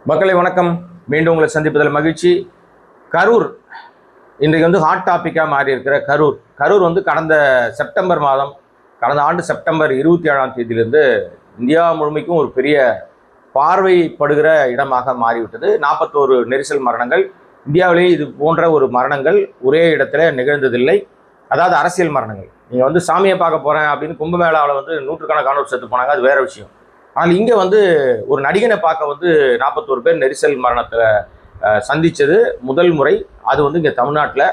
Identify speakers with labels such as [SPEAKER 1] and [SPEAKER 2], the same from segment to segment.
[SPEAKER 1] மக்களை வணக்கம். மீண்டும் உங்களை சந்திப்பதில் மகிழ்ச்சி. கரூர் இன்றைக்கு ஹாட் டாப்பிக்காக மாறி இருக்கிற கரூர் கடந்த செப்டம்பர் மாதம், கடந்த ஆண்டு செப்டம்பர் 27ஆம் தேதியிலிருந்து இந்தியா முழுமைக்கும் ஒரு பெரிய பார்வைப்படுகிற இடமாக மாறிவிட்டது. 41 நெரிசல் மரணங்கள். இந்தியாவிலேயே இது போன்ற ஒரு மரணங்கள் ஒரே இடத்துல நிகழ்ந்ததில்லை. அதாவது அரசியல் மரணங்கள். நீங்கள் சாமியை பார்க்க போகிறேன் அப்படின்னு கும்பமேளாவில் நூற்றுக்கணக்கானோர் செத்து போனாங்க, அது வேற விஷயம். ஆனால் இங்கே ஒரு நடிகனை பார்க்க 41 பேர் நெரிசல் மரணத்தில் சந்தித்தது முதல் முறை. அது இங்கே தமிழ்நாட்டில்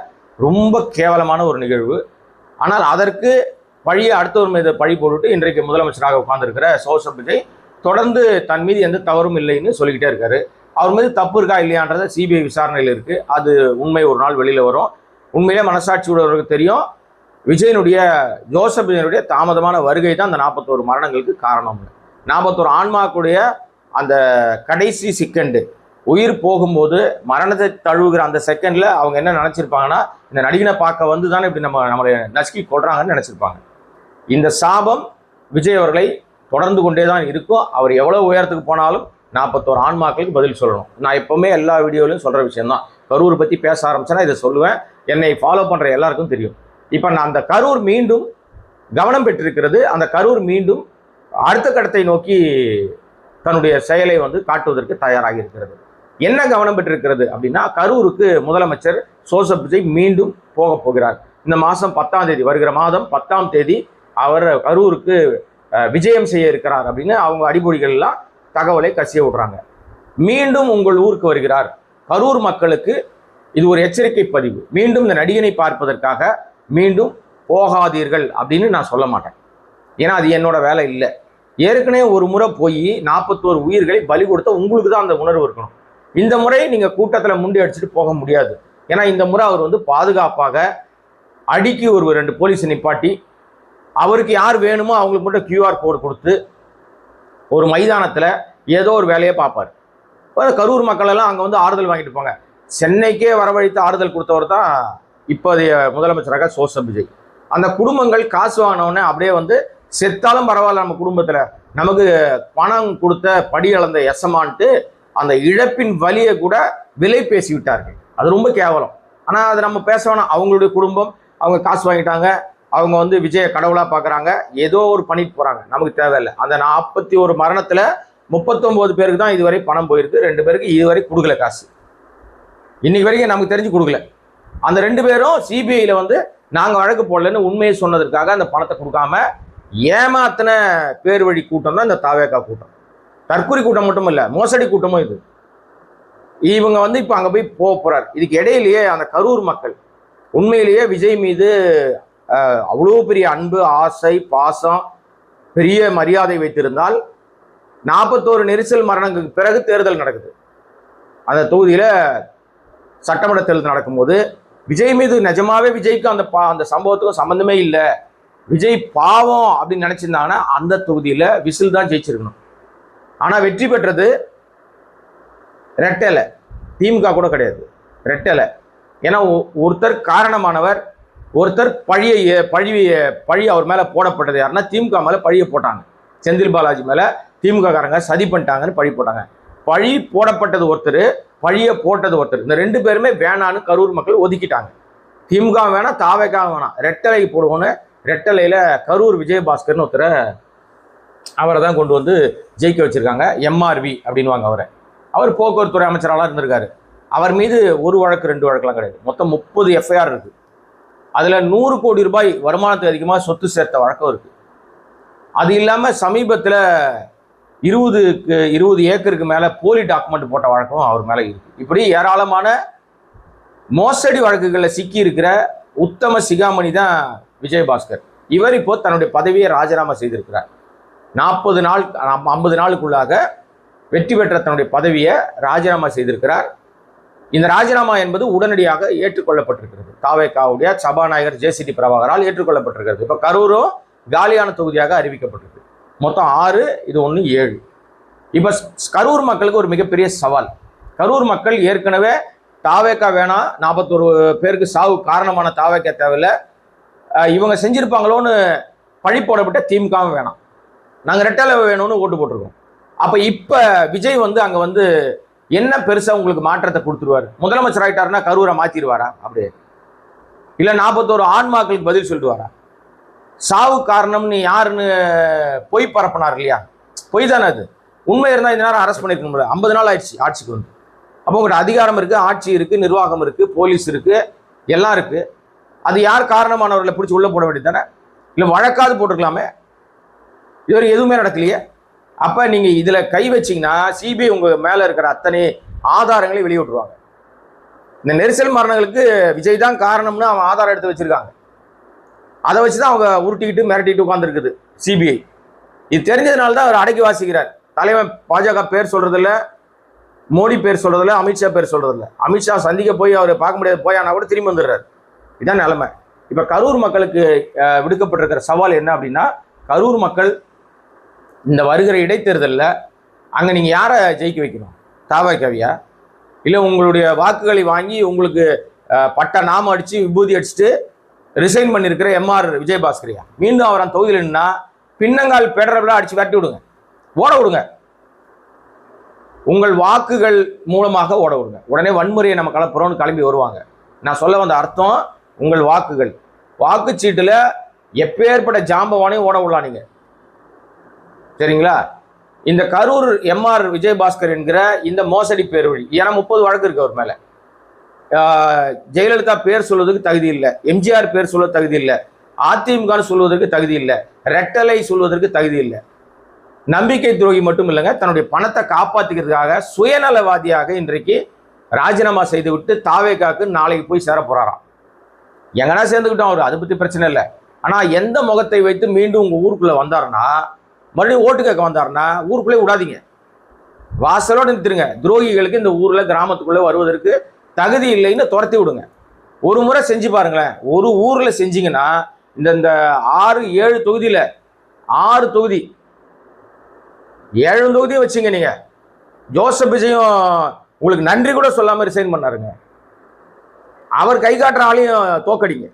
[SPEAKER 1] ரொம்ப கேவலமான ஒரு நிகழ்வு. ஆனால் அதற்கு பழியை அடுத்தவர் மீது பழி போட்டுட்டு இன்றைக்கு முதலமைச்சராக உட்கார்ந்துருக்கிற ஜோசப் விஜய் தொடர்ந்து தன் மீது எந்த தவறும் இல்லைன்னு சொல்லிக்கிட்டே இருக்காரு. அவர் மீது தப்பு இருக்கா இல்லையான்றத சிபிஐ விசாரணையில் இருக்குது. அது உண்மை ஒரு நாள் வெளியில் வரும். உண்மையிலே மனசாட்சி உள்ளவர்களுக்கு தெரியும். ஜோசப் விஜயனுடைய தாமதமான வருகை தான் அந்த 41 மரணங்களுக்கு காரணம். 41 ஆன்மாக்குடைய அந்த கடைசி செகண்டு உயிர் போகும்போது மரணத்தை தழுவுகிற அந்த செகண்டில் அவங்க என்ன நினச்சிருப்பாங்கன்னா, இந்த நடிகனை பார்க்க தானே இப்படி நம்மளை நசுக்கி கொள்றாங்கன்னு நினச்சிருப்பாங்க. இந்த சாபம் விஜய் அவர்களை தொடர்ந்து கொண்டே தான் இருக்கும். அவர் எவ்வளோ உயரத்துக்கு போனாலும் 41 ஆன்மாக்களுக்கு பதில் சொல்லணும். நான் எப்போவுமே எல்லா வீடியோலையும் சொல்கிற விஷயம்தான். கரூர் பற்றி பேச ஆரம்பிச்சேன்னா இதை சொல்லுவேன். என்னை ஃபாலோ பண்ணுற எல்லாருக்கும் தெரியும். இப்போ நான் அந்த கரூர் மீண்டும் கவனம் பெற்றிருக்கிறது. அந்த கரூர் மீண்டும் அடுத்த கட்டத்தை நோக்கி தன்னுடைய செயலை காட்டுவதற்கு தயாராகி இருக்கிறது. என்ன கவனம் பெற்றிருக்கிறது அப்படின்னா, கரூருக்கு முதலமைச்சர் ஜோசப் விஜய் மீண்டும் போக போகிறார். இந்த மாதம் 10ஆம் தேதி, வருகிற மாதம் 10ஆம் தேதி அவர் கரூருக்கு விஜயம் செய்ய இருக்கிறார் அப்படின்னு அவங்க அடிப்பொடிகள்லாம் தகவலை கசிய விடுறாங்க. மீண்டும் உங்கள் ஊருக்கு வருகிறார். கரூர் மக்களுக்கு இது ஒரு எச்சரிக்கை பதிவு. மீண்டும் இந்த நடிகனை பார்ப்பதற்காக மீண்டும் போகாதீர்கள் அப்படின்னு நான் சொல்ல மாட்டேன். ஏன்னா அது என்னோட வேலை இல்லை. ஏற்கனவே ஒரு முறை போய் 41 உயிர்களை பலி கொடுத்த உங்களுக்கு தான் அந்த உணர்வு இருக்கணும். இந்த முறை நீங்கள் கூட்டத்தில் முண்டி அடிச்சுட்டு போக முடியாது. ஏன்னா இந்த முறை அவர் பாதுகாப்பாக அடிக்கி ஒரு 2 போலீஸ் நிப்பாட்டி அவருக்கு யார் வேணுமோ அவங்களுக்கு மட்டும் QR கோடு கொடுத்து ஒரு மைதானத்தில் ஏதோ ஒரு வேலையை பார்ப்பார். கரூர் மக்கள் எல்லாம் அங்கே ஆறுதல் வாங்கிட்டு போங்க. சென்னைக்கே வரவழைத்து ஆறுதல் கொடுத்தவர் தான் இப்போதைய முதலமைச்சராக ஜோசப் விஜய். அந்த குடும்பங்கள் காசு வாங்கினவுடனே அப்படியே செத்தாலும் பரவாயில்ல, நம்ம குடும்பத்தில் நமக்கு பணம் கொடுத்த படி அளந்த எசமான்ட்டு அந்த இழப்பின் வலியை கூட விலை பேசி விட்டார்கள். அது ரொம்ப கேவலம். ஆனால் அது நம்ம பேச வேணாம். அவங்களுடைய குடும்பம், அவங்க காசு வாங்கிட்டாங்க, அவங்க விஜயை கடவுளாக பார்க்குறாங்க, ஏதோ ஒரு பண்ணிட்டு போகிறாங்க, நமக்கு தேவையில்லை. அந்த 41 மரணத்தில் 39 பேருக்கு தான் இதுவரை பணம் போயிருக்கு. 2 பேருக்கு இதுவரை கொடுக்கல காசு. இன்னைக்கு வரைக்கும் நமக்கு தெரிஞ்சு கொடுக்கல. அந்த 2 பேரும் சிபிஐயில் நாங்கள் வழக்கு போடலன்னு உண்மையை சொன்னதற்காக அந்த பணத்தை கொடுக்காம ஏமாத்தின பேர் வழி கூட்டம் தான் இந்த தாவேகா கூட்டம். தற்கொலை கூட்டம் மட்டும் இல்லை, மோசடி கூட்டமும் இது. இவங்க இப்போ அங்கே போய் போகிறார். இதுக்கு இடையிலேயே அந்த கரூர் மக்கள் உண்மையிலேயே விஜய் மீது அவ்வளோ பெரிய அன்பு, ஆசை, பாசம், பெரிய மரியாதை வைத்திருந்தால் 41 நெரிசல் மரணங்களுக்கு பிறகு தேர்தல் நடக்குது. அந்த தொகுதியில் சட்டமன்ற தேர்தல் நடக்கும்போது விஜய் மீது நிஜமாவே விஜய்க்கு அந்த சம்பவத்துக்கும் சம்பந்தமே இல்லை, விஜய் பாவம் அப்படின்னு நினைச்சிருந்தாங்கன்னா அந்த தொகுதியில் விசில் தான் ஜெயிச்சிருக்கணும். ஆனால் வெற்றி பெற்றது ரெட்டலை, திமுக கூட கிடையாது, ரெட்டலை. ஏன்னா ஒருத்தர் காரணமானவர், ஒருத்தர் பழி அவர் மேலே போடப்பட்டது. யாருன்னா திமுக மேலே பழியை போட்டாங்க. செந்தில் பாலாஜி மேலே திமுக காரங்க சதி பண்ணிட்டாங்கன்னு பழி போட்டாங்க. பழி போடப்பட்டது ஒருத்தர், பழியை போட்டது ஒருத்தர். இந்த 2 பேருமே வேணான்னு கரூர் மக்கள் ஒதுக்கிட்டாங்க. திமுக வேணாம், தாவேகா வேணாம், ரெட்டலை போடுவோன்னு ரெட்டலையில் கரூர் விஜயபாஸ்கர்னு ஒருத்தரை அவரை தான் கொண்டு ஜெயிக்க வச்சுருக்காங்க. MRV அப்படின்வாங்க அவரை. அவர் போக்குவரத்துறை அமைச்சராலாம் இருந்திருக்காரு. அவர் மீது 1 வழக்கு 2 வழக்கெல்லாம் கிடையாது, மொத்தம் 30 FIR இருக்குது. அதில் 100 கோடி ரூபாய் வருமானத்துக்கு அதிகமாக சொத்து சேர்த்த வழக்கம் இருக்குது. அது இல்லாமல் சமீபத்தில் 20 ஏக்கருக்கு மேலே போலி டாக்குமெண்ட் போட்ட வழக்கம் அவர் மேலே இருக்குது. இப்படி ஏராளமான மோசடி வழக்குகளில் சிக்கி இருக்கிற உத்தம சிகாமணி தான் விஜயபாஸ்கர். இவர் இப்போ தன்னுடைய பதவியை ராஜினாமா செய்திருக்கிறார். 50 நாளுக்குள்ளாக வெற்றி பெற்ற தன்னுடைய பதவியை ராஜினாமா செய்திருக்கிறார். இந்த ராஜினாமா என்பது உடனடியாக ஏற்றுக்கொள்ளப்பட்டிருக்கிறது. தாவேகாவுடைய சபாநாயகர் JCT பிரபாகரால் ஏற்றுக்கொள்ளப்பட்டிருக்கிறது. இப்போ கரூரும் காலியான தொகுதியாக அறிவிக்கப்பட்டிருக்கு. மொத்தம் 6, இது 1 7. இப்போ கரூர் மக்களுக்கு ஒரு மிகப்பெரிய சவால். கரூர் மக்கள் ஏற்கனவே தாவேகா வேணாம், 41 பேருக்கு சாவு காரணமான தாவேகா தேவையில்லை, இவங்க செஞ்சிருப்பாங்களோன்னு பழி போடப்பட்ட திமுகவும் வேணாம், நாங்கள் ரெட்டலை வேணும்னு ஓட்டு போட்டிருக்கோம். அப்போ இப்போ விஜய் அங்கே என்ன பெருசா உங்களுக்கு மாற்றத்தை கொடுத்துருவாரு? முதலமைச்சர் ஆயிட்டாருன்னா கரூரை மாத்திடுவாரா? அப்படியே இல்ல 41 ஆன்மாக்களுக்கு பதில் சொல்லிடுவாரா? சாவு காரணம் நீ யாருன்னு பொய் பரப்பினார் இல்லையா? பொய் தானே அது. உண்மை இருந்தால் இந்த நேரம் அரெஸ்ட் பண்ணிருக்க 50 நாள் ஆயிடுச்சு ஆட்சிக்கு வந்து. அப்போ உங்கள்கிட்ட அதிகாரம் இருக்கு, ஆட்சி இருக்கு, நிர்வாகம் இருக்கு, போலீஸ் இருக்கு, எல்லாம் இருக்கு. அது யார் காரணமானவர்களை பிடிச்சி உள்ள போட வேண்டியது தானே? இல்லை வழக்காது போட்டிருக்கலாமே. இதுவரை எதுவுமே நடக்கலையே. அப்ப நீங்க இதுல கை வச்சீங்கன்னா சிபிஐ உங்க மேல இருக்கிற அத்தனை ஆதாரங்களையும் வெளியே விட்டுருவாங்க. இந்த நெரிசல் மரணங்களுக்கு விஜய் தான் காரணம்னு அவன் ஆதாரம் எடுத்து வச்சிருக்காங்க. அதை வச்சுதான் அவங்க உருட்டிக்கிட்டு மிரட்டிட்டு உட்காந்துருக்குது சிபிஐ. இது தெரிஞ்சதுனால தான் அவர் அடக்கி வாசிக்கிறார். தலைவன் பாஜக பேர் சொல்றதில்ல, மோடி பேர் சொல்றதில்ல, அமித்ஷா பேர் சொல்றதில்ல. அமித்ஷா சந்திக்க போய் அவர் பார்க்க முடியாது போயானா கூட திரும்பி வந்துடுறாரு. இதான் நிலைமை. இப்ப கரூர் மக்களுக்கு விடுக்கப்பட்டிருக்கிற சவால் என்ன அப்படின்னா, கரூர் மக்கள் இந்த வருகிற இடைத்தேர்தலில் அங்கே நீங்கள் யாரை ஜெயிக்க வைக்கணும்? தாவகவியா? இல்லை உங்களுடைய வாக்குகளை வாங்கி உங்களுக்கு பட்ட நாம அடித்து விபூதி அடிச்சுட்டு ரிசைன் பண்ணியிருக்கிற எம்ஆர் விஜயபாஸ்கரியா? மீண்டும் அவர் அந்த தொகுதியில் நின்னா பின்னங்கால் பெடரபிளாக அடித்து விரட்டி விடுங்க, ஓட விடுங்க. உங்கள் வாக்குகள் மூலமாக ஓட விடுங்க. உடனே வன்முறையை நம்ம கலப்புறோம்னு கிளம்பி வருவாங்க. நான் சொல்ல வந்த அர்த்தம், உங்கள் வாக்குகள், வாக்குச்சீட்டில் எப்பேற்பட்ட ஜாம்பவானையும் ஓட விடலாம் நீங்க. சரிங்களா? இந்த கரூர் எம்ஆர் விஜயபாஸ்கர் என்கிற இந்த மோசடி பேர் வழி, ஏன்னா 30 வழக்கு இருக்கு அவர் மேல. ஜெயலலிதா பேர் சொல்வதற்கு தகுதி இல்லை, எம்ஜிஆர் பேர் சொல்ல தகுதி இல்லை, அதிமுக சொல்வதற்கு தகுதி இல்லை, ரெட்டலை சொல்வதற்கு தகுதி இல்லை. நம்பிக்கை துரோகி மட்டும் இல்லைங்க, தன்னுடைய பணத்தை காப்பாத்திக்கிறதுக்காக சுயநலவாதியாக இன்றைக்கு ராஜினாமா செய்து விட்டு தாவேகாக்கு நாளைக்கு போய் சேர போறாராம். எங்கன்னா சேர்ந்துக்கிட்டோம் அவர், அதை பத்தி பிரச்சனை இல்லை. ஆனா எந்த முகத்தை வைத்து மீண்டும் உங்க ஊருக்குள்ள வந்தாருன்னா, மறுபடியும் ஓட்டு கேட்க வந்தாருன்னா ஊருக்குள்ளே விடாதீங்க, வாசலோடு நிறுத்துருங்க. துரோகிகளுக்கு இந்த ஊர்ல கிராமத்துக்குள்ள வருவதற்கு தகுதி இல்லைன்னு துரத்தி விடுங்க. ஒரு முறை செஞ்சு பாருங்களேன். ஒரு ஊர்ல செஞ்சீங்கன்னா இந்த 6-7 தொகுதியில 6 தொகுதி 7 தொகுதியும் வச்சுங்க. நீங்க ஜோசப் விஜயும் உங்களுக்கு நன்றி கூட சொல்லாம ரிசைன் பண்ணாருங்க. அவர் கை காட்டுற ஆளையும் தோக்கடிங்க.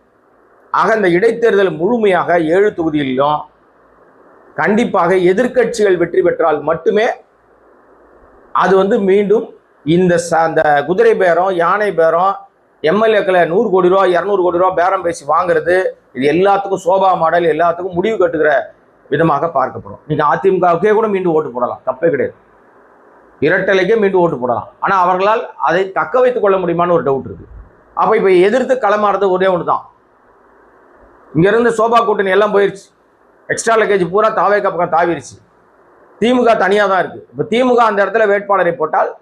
[SPEAKER 1] ஆக இந்த இடைத்தேர்தல் முழுமையாக 7 தொகுதிகளிலும் கண்டிப்பாக எதிர்க்கட்சிகள் வெற்றி பெற்றால் மட்டுமே அது மீண்டும் அந்த குதிரை பேரம், யானை பேரம், எம்எல்ஏக்களை 100 கோடி ரூபா 200 கோடி ரூபா பேரம் பேசி வாங்குறது, இது எல்லாத்துக்கும் சோபா மாடல், எல்லாத்துக்கும் முடிவு கட்டுகிற விதமாக பார்க்கப்படும். நீங்க அதிமுகவுக்கே கூட மீண்டும் ஓட்டு போடலாம், தப்பே கிடையாது. இரட்டலைக்கே மீண்டும் ஓட்டு போடலாம். ஆனா அவர்களால் அதை தக்க வைத்துக் கொள்ள முடியுமான்னு ஒரு டவுட் இருக்கு. அப்ப இப்ப எதிர்த்து களமாடுறது ஒரே ஒன்று தான். இங்க இருந்து சோபா கூட்டணி எல்லாம் போயிருச்சு, எக்ஸ்ட்ரா லக்கேஜ் பூரா தாவேகா பக்கம் தாவிருச்சு. திமுக தனியாக தான் இருக்கு. இப்போ திமுக அந்த இடத்துல வேட்பாளரை போட்டால்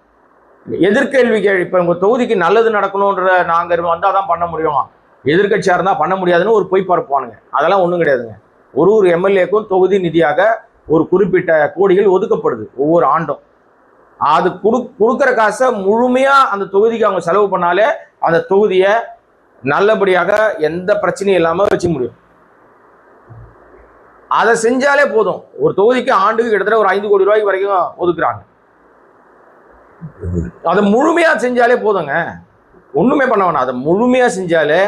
[SPEAKER 1] எதிர்கேள்வி இப்போ உங்க தொகுதிக்கு நல்லது நடக்கணுன்ற நாங்கள் வந்தால் தான் பண்ண முடியும், எதிர்கட்சியாக இருந்தால் பண்ண முடியாதுன்னு ஒரு பொய் பரப்புவானுங்க. அதெல்லாம் ஒன்றும் கிடையாதுங்க. ஒரு எம்எல்ஏக்கும் தொகுதி நிதியாக ஒரு குறிப்பிட்ட கோடிகள் ஒதுக்கப்படுது ஒவ்வொரு ஆண்டும். அது கொடுக்குற காசை முழுமையாக அந்த தொகுதிக்கு அவங்க செலவு பண்ணாலே அந்த தொகுதியை நல்லபடியாக எந்த பிரச்சனையும் இல்லாமல் வச்சுக்க முடியும். அதை செஞ்சாலே போதும். ஒரு தொகுதிக்கு ஆண்டுக்கு கிட்டத்தட்ட ஒரு 5 கோடி ரூபாய்க்கு வரைக்கும் ஒதுக்குறாங்க. அதை முழுமையா செஞ்சாலே போதுங்க, ஒண்ணுமே பண்ண வேணாம். அதை முழுமையா செஞ்சாலே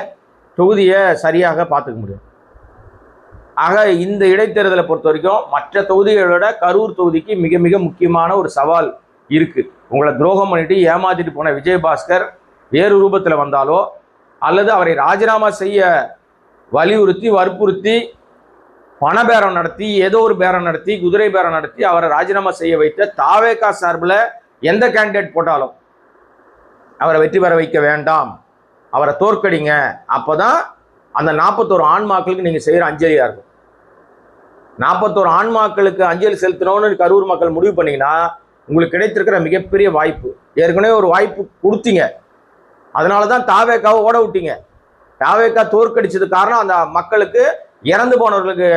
[SPEAKER 1] தொகுதியை சரியாக பார்த்துக்க முடியும். ஆக இந்த இடைத்தேர்தலை பொறுத்த வரைக்கும் மற்ற தொகுதிகளோட கரூர் தொகுதிக்கு மிக மிக முக்கியமான ஒரு சவால் இருக்கு. உங்களை துரோகம் பண்ணிட்டு ஏமாத்திட்டு போன விஜயபாஸ்கர் வேறு ரூபத்தில் வந்தாலோ அல்லது அவரை ராஜினாமா செய்ய வலியுறுத்தி வற்புறுத்தி பணபேரம் நடத்தி ஏதோ ஒரு பேரம் நடத்தி குதிரை பேரம் நடத்தி அவரை ராஜினாமா செய்ய வைத்த தாவேகா சார்பில் எந்த கேண்டிடேட் போட்டாலும் அவரை வெற்றி பெற வைக்க வேண்டாம், அவரை தோற்கடிங்க. அப்போதான் அந்த 41 ஆன்மாக்களுக்கு நீங்கள் செய்கிற அஞ்சலியாக இருக்கும். 41 ஆன்மாக்களுக்கு அஞ்சலி செலுத்தணும்னு கரூர் மக்கள் முடிவு பண்ணீங்கன்னா உங்களுக்கு கிடைத்திருக்கிற மிகப்பெரிய வாய்ப்பு. ஏற்கனவே ஒரு வாய்ப்பு கொடுத்தீங்க, அதனால தான் தாவேகாவை ஓட விட்டீங்க. தாவேகா தோற்கடிச்சது காரணம் அந்த மக்களுக்கு இறந்து போனவர்களுக்கு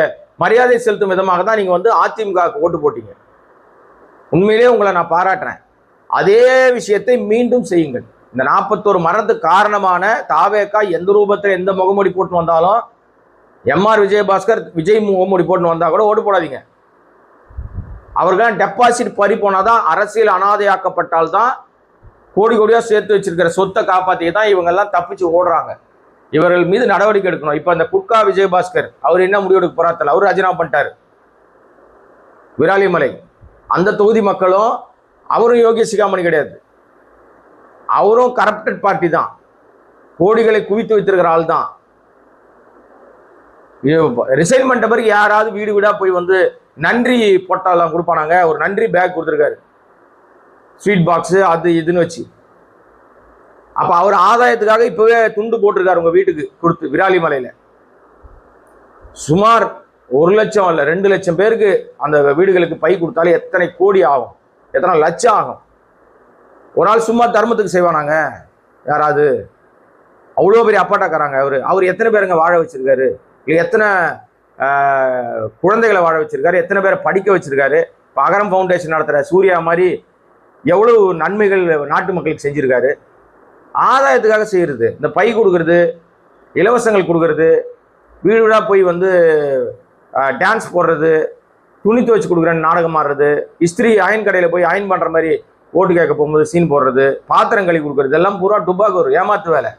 [SPEAKER 1] மரியாதை செலுத்தும் விதமாக தான் நீங்க அதிமுகவுக்கு ஓட்டு போட்டீங்க. உண்மையிலேயே உங்களை நான் பாராட்டுறேன். அதே விஷயத்தை மீண்டும் செய்யுங்கள். இந்த 41 மரணத்துக்கு காரணமான தாவேகா எந்த ரூபத்தில் எந்த முகமூடி போட்டு வந்தாலும், எம்ஆர் விஜயபாஸ்கர் விஜய் முகமூடி போட்டு வந்தா கூட ஓட்டு போடாதீங்க. அவர்கள் டெபாசிட் பறி போனாதான், அரசியல் அனாதையாக்கப்பட்டால்தான், கோடி கோடியா சேர்த்து வச்சிருக்கிற சொத்தை காப்பாற்றியே தான் இவங்கெல்லாம் தப்பிச்சு ஓடுறாங்க. இவர்கள் மீது நடவடிக்கை எடுக்கணும். இப்ப இந்த குட்கா விஜயபாஸ்கர் அவர் என்ன முடிவு எடுக்க போறாத்தல, அவர் ராஜினாமா பண்ணிட்டாரு. விராலிமலை அந்த தொகுதி மக்களும் அவரும் யோகி சிகாமணி கிடையாது, அவரும் கரப்டட் பார்ட்டி தான், கோடிகளை குவித்து வைத்திருக்கிற ஆள் தான். ரிசைன்மெண்ட் பிறகு யாராவது வீடு வீடா போய் வந்து நன்றி பொட்டெல்லாம் கொடுப்பானாங்க? ஒரு நன்றி பேக் கொடுத்துருக்காரு, ஸ்வீட் பாக்ஸ் அது இதுன்னு வச்சு. அப்ப அவர் ஆதாயத்துக்காக இப்பவே துண்டு போட்டிருக்காரு உங்க வீட்டுக்கு கொடுத்து விராலிமலையில. சுமார் 1 லட்சம் இல்ல 2 லட்சம் பேருக்கு அந்த வீடுகளுக்கு பை கொடுத்தாலே எத்தனை கோடி ஆகும், எத்தனை லட்சம் ஆகும். ஒரு நாள் சும்மா தர்மத்துக்கு செய்வானாங்க யாராவது? அவ்வளோ பெரிய அப்பாட்டாக்காராங்க அவர் எத்தனை பேருங்க வாழ வச்சிருக்காரு, இல்லை எத்தனை குழந்தைகளை வாழ வச்சிருக்காரு, எத்தனை பேரை படிக்க வச்சிருக்காரு. அகரம் ஃபவுண்டேஷன் நடத்துகிற சூர்யா மாதிரி எவ்வளவு நன்மைகள் நாட்டு மக்களுக்கு செஞ்சிருக்காரு. ஆதாயத்துக்காக செய்கிறது, இந்த பை கொடுக்கறது, இலவசங்கள் கொடுக்கறது, வீடு வீடாக போய் வந்து டான்ஸ் போடுறது, துணி துவச்சு கொடுக்குறேன்னு நாடகம் ஆடுறது, இஸ்திரி அயன் கடையில் போய் அயன் பண்ணுற மாதிரி ஓட்டு கேட்க போகும்போது சீன் போடுறது, பாத்திரம் கழுவி கொடுக்குறது, எல்லாம் பூரா டுபாக்கு ஒரு ஏமாத்து வேலை.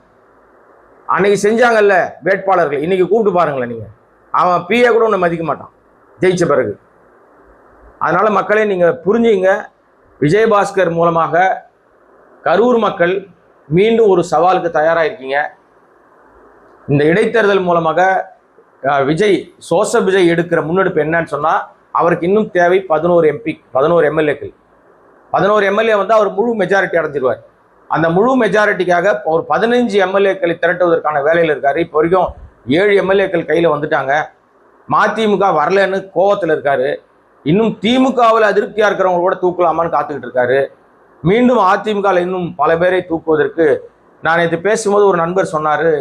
[SPEAKER 1] அன்னைக்கு செஞ்சாங்கல்ல வேட்பாளர்கள், இன்னைக்கு கூப்பிட்டு பாருங்களேன் நீங்கள், அவன் பிஏ கூட ஒன்று மதிக்க மாட்டான் ஜெயிச்ச பிறகு. அதனால மக்களே நீங்கள் புரிஞ்சுங்க, விஜயபாஸ்கர் மூலமாக கரூர் மக்கள் மீண்டும் ஒரு சவாலுக்கு தயாராக இருக்கீங்க. இந்த இடைத்தேர்தல் மூலமாக விஜய் எடுக்கிற முன்னெடுப்பு என்னன்னு சொன்னால், அவருக்கு இன்னும் தேவை 11 எம்எல்ஏக்கள். 11 எம்எல்ஏ வந்து அவர் முழு மெஜாரிட்டி அடைஞ்சிருவார். அந்த முழு மெஜாரிட்டிக்காக ஒரு 15 எம்எல்ஏக்களை திரட்டுவதற்கான வேலையில் இருக்காரு. இப்போ வரைக்கும் 7 எம்எல்ஏக்கள் கையில் வந்துட்டாங்க. மதிமுக வரலன்னு கோவத்தில் இருக்காரு. இன்னும் திமுகவில் அதிருப்தியாக இருக்கிறவங்க கூட தூக்கலாமான்னு காத்துக்கிட்டு இருக்காரு. மீண்டும் அதிமுகவில் இன்னும் பல பேரை தூக்குவதற்கு, நான் நேற்று பேசும்போது ஒரு நண்பர் சொன்னார்,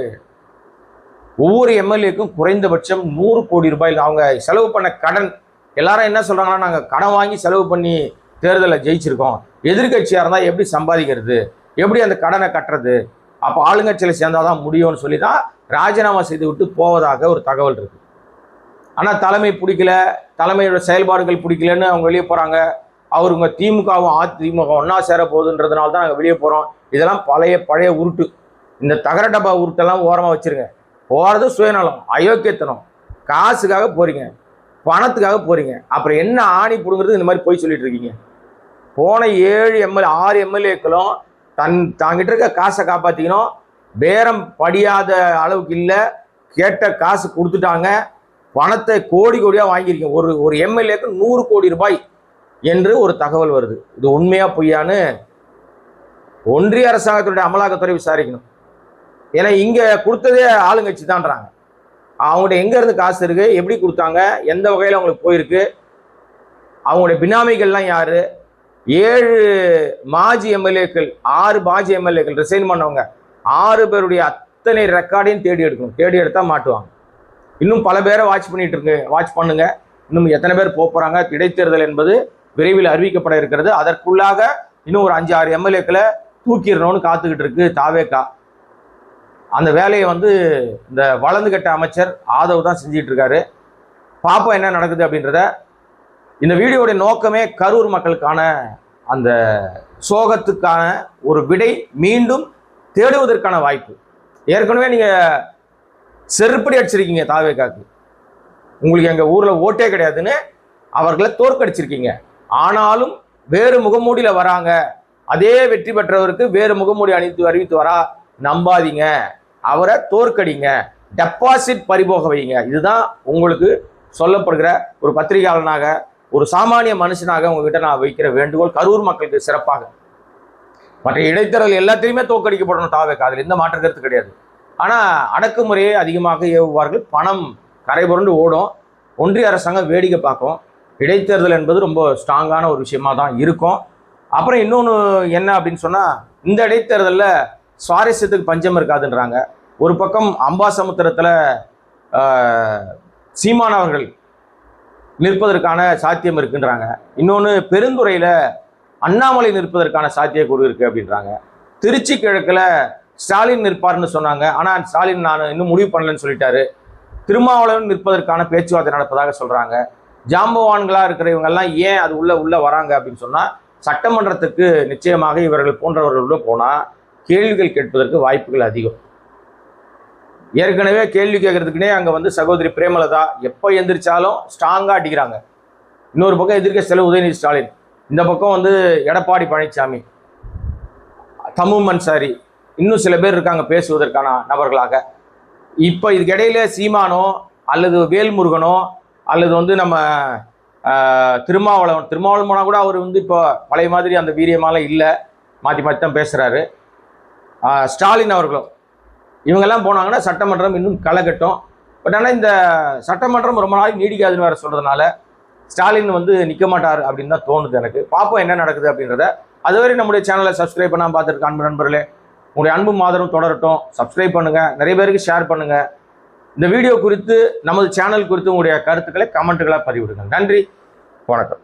[SPEAKER 1] ஒவ்வொரு எம்எல்ஏக்கும் குறைந்தபட்சம் 100 கோடி ரூபாய் அவங்க செலவு பண்ண கடன். எல்லாரும் என்ன சொல்கிறாங்கன்னா, நாங்கள் கடன் வாங்கி செலவு பண்ணி தேர்தலில் ஜெயிச்சிருக்கோம், எதிர்கட்சியாக இருந்தால் எப்படி சம்பாதிக்கிறது, எப்படி அந்த கடனை கட்டுறது, அப்போ ஆளுங்கட்சியில் சேர்ந்தாதான் முடியும்னு சொல்லி தான் ராஜினாமா செய்து விட்டு போவதாக ஒரு தகவல் இருக்குது. ஆனால் தலைமை பிடிக்கல, தலைமையோட செயல்பாடுகள் பிடிக்கலன்னு அவங்க வெளியே போகிறாங்க. அவருங்க திமுகவும் அதிமுக ஒன்றா சேர போகுதுன்றதுனால தான் நாங்கள் வெளியே போகிறோம். இதெல்லாம் பழைய உருட்டு. இந்த தகர டப்பா உருட்டெல்லாம் ஓரமாக வச்சுருங்க. போகிறது சுயநலம், அயோக்கியத்தனம், காசுக்காக போகிறீங்க, பணத்துக்காக போகிறீங்க. அப்புறம் என்ன ஆணி பிடுங்கிறது? இந்த மாதிரி போய் சொல்லிட்டு இருக்கீங்க. போன 6 எம்எல்ஏக்களும் தாங்கிட்ட இருக்க காசை காப்பாற்றிக்கணும், பேரம் படியாத அளவுக்கு இல்லை, கேட்ட காசு கொடுத்துட்டாங்க, பணத்தை கோடியாக வாங்கியிருக்கீங்க. ஒரு எம்எல்ஏக்கு 100 கோடி ரூபாய் என்று ஒரு தகவல் வருது. இது உண்மையா பொய்யான்னு ஒன்றிய அரசாங்கத்தினுடைய அமலாக்கத்துறை விசாரிக்கணும். ஏன்னா இங்கே கொடுத்ததே ஆளுங்கட்சி தான்றாங்க. அவங்கள்ட்ட எங்கேருந்து காசு இருக்கு, எப்படி கொடுத்தாங்க, எந்த வகையில் அவங்களுக்கு போயிருக்கு, அவங்களுடைய பினாமிகள்லாம் யாரு, 7 மாஜி எம்எல்ஏக்கள் 6 மாஜி எம்எல்ஏக்கள் ரிசைன் பண்ணவங்க 6 பேருடைய அத்தனை ரெக்கார்டையும் தேடி எடுக்கணும். தேடி எடுத்தால் மாட்டுவாங்க. இன்னும் பல பேரை வாட்ச் பண்ணுங்க. இன்னும் எத்தனை பேர் போகிறாங்க. இடைத்தேர்தல் என்பது விரைவில் அறிவிக்கப்பட இருக்கிறது. அதற்குள்ளாக இன்னும் ஒரு 5-6 எம்எல்ஏக்களை தூக்கிடணும்னு காத்துக்கிட்டு இருக்கு தாவேகா. அந்த வேலையை வந்து இந்த வளர்ந்து கட்ட அமைச்சர் ஆதவ் தான் செஞ்சிட்டு இருக்காரு. பாப்போம் என்ன நடக்குது அப்படின்றத. இந்த வீடியோடைய நோக்கமே கரூர் மக்களுக்கான அந்த சோகத்துக்கான ஒரு விடை மீண்டும் தேடுவதற்கான வாய்ப்பு. ஏற்கனவே நீங்க செருப்படி அடிச்சிருக்கீங்க தாவேகாக்கு. உங்களுக்கு எங்க ஊர்ல ஓட்டே கிடையாதுன்னு அவர்களை தோற்கடிச்சிருக்கீங்க. ஆனாலும் வேறு முகமூடியில வராங்க. அதே வெற்றி பெற்றவருக்கு வேறு முகமூடி அறிவித்து வரா, நம்பாதீங்க, அவரை தோற்கடிங்க, டெபாசிட் பறிபோக வைங்க. இதுதான் உங்களுக்கு சொல்லப்படுகிற ஒரு பத்திரிகையாளனாக, ஒரு சாமானிய மனுஷனாக உங்ககிட்ட நான் வைக்கிற வேண்டுகோள். கரூர் மக்களுக்கு சிறப்பாக மற்ற இடைத்தேர்தல் எல்லாத்தையுமே தோற்கடிக்கப்படணும் தாவேகா, அதில் எந்த மாற்று கருத்து கிடையாது. ஆனால் அடக்குமுறையை அதிகமாக ஏவுவார்கள், பணம் கரை புரண்டு ஓடும், ஒன்றிய அரசாங்கம் வேடிக்கை பார்க்கும். இடைத்தேர்தல் என்பது ரொம்ப ஸ்ட்ராங்கான ஒரு விஷயமா தான் இருக்கும். அப்புறம் இன்னொன்று என்ன அப்படின்னு சொன்னால், இந்த இடைத்தேர்தலில் சுவாரஸ்யத்துக்கு பஞ்சம் இருக்காதுன்றாங்க. ஒரு பக்கம் அம்பாசமுத்திரத்தில் சீமானவர்கள் நிற்பதற்கான சாத்தியம் இருக்குன்றாங்க. இன்னொன்று பெருந்துறையில் அண்ணாமலை நிற்பதற்கான சாத்தியக்கூறு இருக்குது அப்படின்றாங்க. திருச்சி கிழக்கில் ஸ்டாலின் நிற்பார்னு சொன்னாங்க. ஆனால் ஸ்டாலின் நான் இன்னும் முடிவு பண்ணலன்னு சொல்லிட்டாரு. திருமாவளவன் நிற்பதற்கான பேச்சுவார்த்தை நடப்பதாக சொல்கிறாங்க. ஜாம்பவான்களாக இருக்கிற இவங்கெல்லாம் ஏன் அது உள்ள வராங்க அப்படின்னு சொன்னால், சட்டமன்றத்துக்கு நிச்சயமாக இவர்கள் போன்றவர்களும் போனால் கேள்விகள் கேட்பதற்கு வாய்ப்புகள் அதிகம். ஏற்கனவே கேள்வி கேட்கறதுக்குனே அங்கே வந்து சகோதரி பிரேமலதா எப்போ எந்திரிச்சாலும் ஸ்ட்ராங்காக அடிக்கிறாங்க. இன்னொரு பக்கம் எதிர்க்க செல்வ உதயநிதி ஸ்டாலின், இந்த பக்கம் வந்து எடப்பாடி பழனிசாமி. தமும் அன்சாரி, இன்னும் சில பேர் இருக்காங்க பேசுவதற்கான நபர்களாக. இப்போ இதுக்கிடையில சீமானோ அல்லது வேல்முருகனோ அல்லது வந்து நம்ம திருமாவளவன் போனால் கூட அவர் வந்து இப்போ பழைய மாதிரி அந்த வீரியமாலாம் இல்லை, மாற்றி மாற்றி தான் பேசுகிறாரு. ஸ்டாலின் அவர்களும் இவங்கெல்லாம் போனாங்கன்னா சட்டமன்றம் இன்னும் களைகட்டும். பட் ஆனால் இந்த சட்டமன்றம் ரொம்ப நாளைக்கு நீடிக்காதுன்னு வேறு சொல்கிறதுனால ஸ்டாலின் வந்து நிற்க மாட்டார் அப்படின்னு தான் தோணுது எனக்கு. பார்ப்போம் என்ன நடக்குது அப்படின்றத. அதுவரை நம்முடைய சேனலை சப்ஸ்கிரைப் பண்ணாமல் பார்த்துருக்க அன்பு நண்பர்களே, உங்களுடைய அன்பும் ஆதரவும் தொடரட்டும். சப்ஸ்கிரைப் பண்ணுங்கள், நிறைய பேருக்கு ஷேர் பண்ணுங்கள். இந்த வீடியோ குறித்து, நமது சேனல் குறித்து உங்களுடைய கருத்துக்களை கமெண்ட்டுகளாக பதிவிடுங்கள். நன்றி, வணக்கம்.